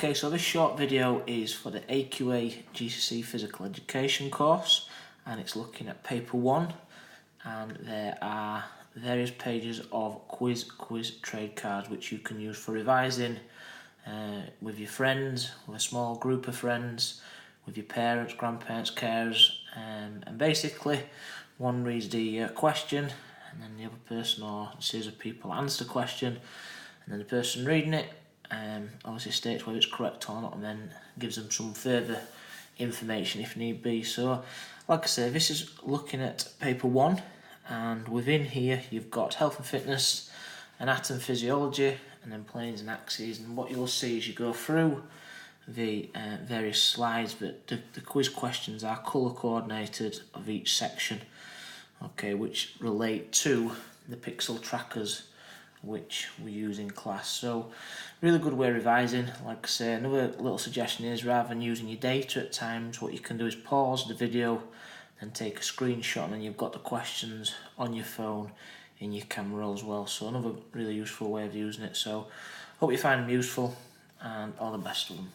Okay, so this short video is for the AQA GCSE Physical Education course, and it's looking at paper 1, and there are various pages of quiz trade cards which you can use for revising with your friends, with a small group of friends, with your parents, grandparents, carers, and basically one reads the question and then the other person or a series of people answer the question, and then the person reading it obviously states whether it's correct or not, and then gives them some further information if need be. So like I say, this is looking at paper 1, and within here you've got health and fitness, anatomy, physiology, and then planes and axes. And what you'll see as you go through the various slides, but the quiz questions are colour coordinated of each section, okay, which relate to the pixel trackers which we use in class. So really good way of revising. Like I say, another little suggestion is, rather than using your data at times, what you can do is pause the video and take a screenshot, and then you've got the questions on your phone in your camera roll as well. So another really useful way of using it. So hope you find them useful, and all the best with them.